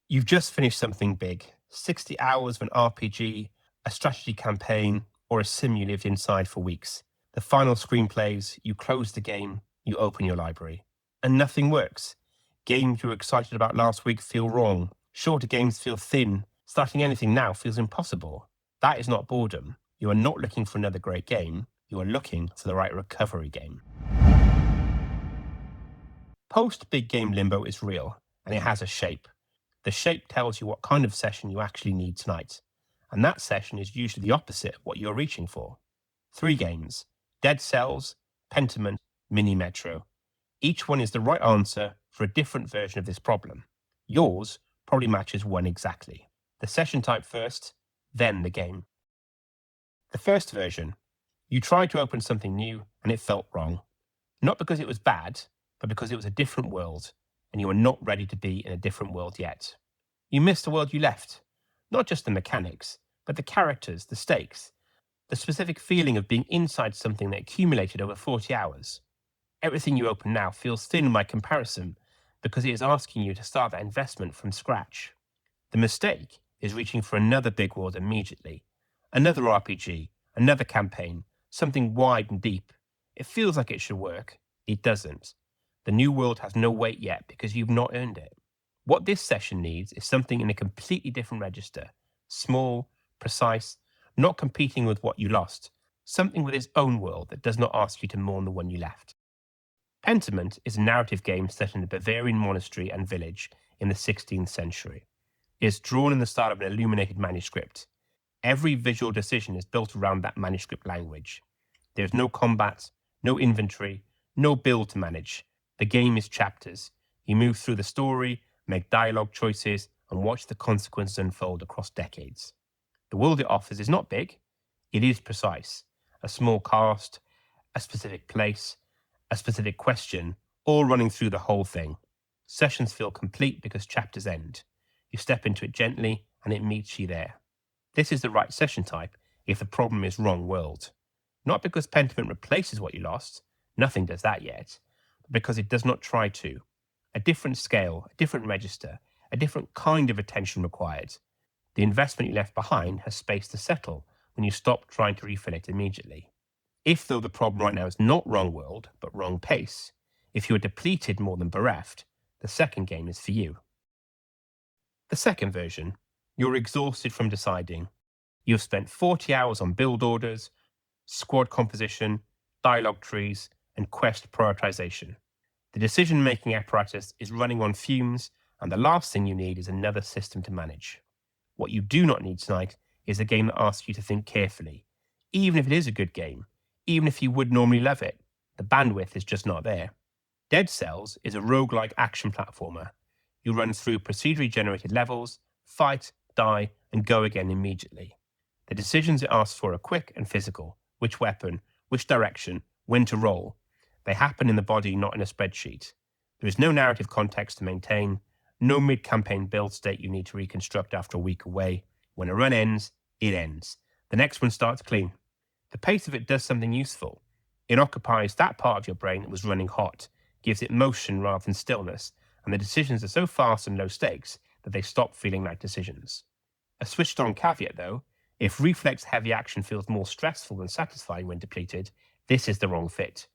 You've just finished something big, 60 hours of an RPG, a strategy campaign, or a sim you lived inside for weeks. The final screen plays, you close the game, you open your library, and nothing works. Games you were excited about last week feel wrong. Shorter games feel thin. Starting anything now feels impossible. That is not boredom. You are not looking for another great game. You are looking for the right recovery game. Post-big game limbo is real, and it has a shape. The shape tells you what kind of session you actually need tonight, and that session is usually the opposite of what you're reaching for. 3 games: Dead Cells, Pentiment, Mini Metro. Each one is the right answer for a different version of this problem. Yours probably matches one exactly. The session type first, then the game. The first version: you tried to open something new and it felt wrong. Not because it was bad, but because it was a different world, and you are not ready to be in a different world yet. You missed the world you left. Not just the mechanics, but the characters, the stakes, the specific feeling of being inside something that accumulated over 40 hours. Everything you open now feels thin by comparison because it is asking you to start that investment from scratch. The mistake is reaching for another big world immediately. Another RPG, another campaign, something wide and deep. It feels like it should work. It doesn't. The new world has no weight yet because you've not earned it. What this session needs is something in a completely different register. Small, precise, not competing with what you lost. Something with its own world that does not ask you to mourn the one you left. Pentiment is a narrative game set in a Bavarian monastery and village in the 16th century. It is drawn in the style of an illuminated manuscript. Every visual decision is built around that manuscript language. There is no combat, no inventory, no build to manage. The game is chapters. You move through the story, make dialogue choices, and watch the consequences unfold across decades. The world it offers is not big. It is precise. A small cast, a specific place, a specific question, all running through the whole thing. Sessions feel complete because chapters end. You step into it gently, and it meets you there. This is the right session type if the problem is wrong world. Not because Pentiment replaces what you lost, nothing does that yet, but because it does not try to. A different scale, a different register, a different kind of attention required. The investment you left behind has space to settle when you stop trying to refill it immediately. If, though, the problem right now is not wrong world, but wrong pace, if you are depleted more than bereft, the second game is for you. The second version: you're exhausted from deciding. You've spent 40 hours on build orders, squad composition, dialogue trees, and quest prioritization. The decision-making apparatus is running on fumes, and the last thing you need is another system to manage. What you do not need tonight is a game that asks you to think carefully. Even if it is a good game, even if you would normally love it, the bandwidth is just not there. Dead Cells is a roguelike action platformer. You run through procedurally generated levels, fight, die, and go again immediately. The decisions it asks for are quick and physical. Which weapon, which direction, when to roll. They happen in the body, not in a spreadsheet. There is no narrative context to maintain, no mid-campaign build state you need to reconstruct after a week away. When a run ends, it ends. The next one starts clean. The pace of it does something useful. It occupies that part of your brain that was running hot, gives it motion rather than stillness, and the decisions are so fast and low stakes that they stop feeling like decisions. A switched-on caveat, though: if reflex-heavy action feels more stressful than satisfying when depleted, this is the wrong fit.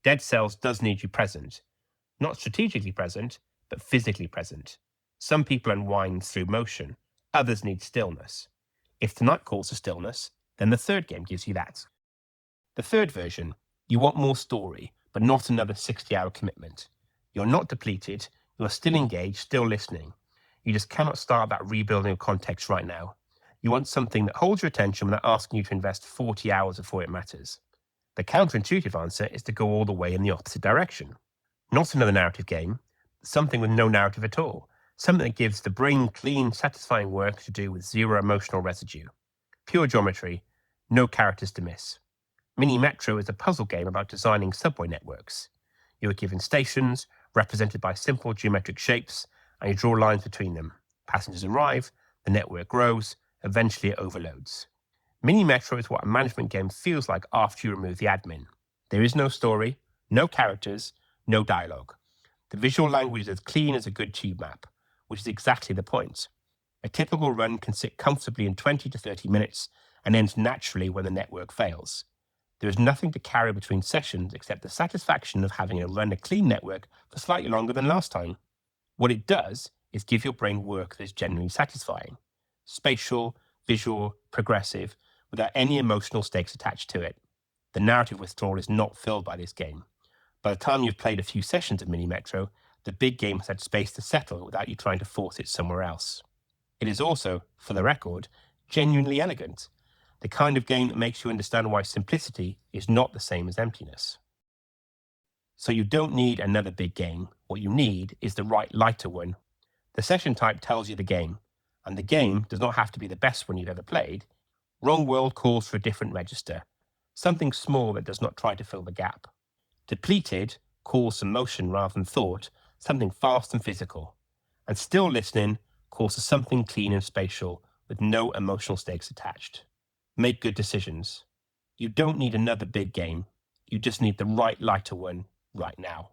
Dead Cells does need you present. Not strategically present, but physically present. Some people unwind through motion, others need stillness. If tonight calls for stillness, then the third game gives you that. The third version: you want more story, but not another 60-hour commitment. You're not depleted, you are still engaged, still listening. You just cannot start that rebuilding of context right now. You want something that holds your attention without asking you to invest 40 hours before it matters. The counterintuitive answer is to go all the way in the opposite direction. Not another narrative game, something with no narrative at all. Something that gives the brain clean, satisfying work to do with zero emotional residue. Pure geometry, no characters to miss. Mini Metro is a puzzle game about designing subway networks. You are given stations, represented by simple geometric shapes, and you draw lines between them. Passengers arrive, the network grows, eventually it overloads. Mini Metro is what a management game feels like after you remove the admin. There is no story, no characters, no dialogue. The visual language is as clean as a good tube map. which is exactly the point. A typical run can sit comfortably in 20 to 30 minutes and ends naturally when the network fails. There is nothing to carry between sessions except the satisfaction of having run a clean network for slightly longer than last time. What it does is give your brain work that is genuinely satisfying. Spatial, visual, progressive, without any emotional stakes attached to it. The narrative withdrawal is not filled by this game. By the time you've played a few sessions of Mini Metro, the big game has had space to settle without you trying to force it somewhere else. It is also, for the record, genuinely elegant, the kind of game that makes you understand why simplicity is not the same as emptiness. So you don't need another big game. What you need is the right lighter one. The session type tells you the game, and the game does not have to be the best one you've ever played. Wrong World calls for a different register, something small that does not try to fill the gap. Depleted calls for motion rather than thought, something fast and physical. And Still Listening calls for something clean and spatial with no emotional stakes attached. Make good decisions. You don't need another big game. You just need the right lighter one right now.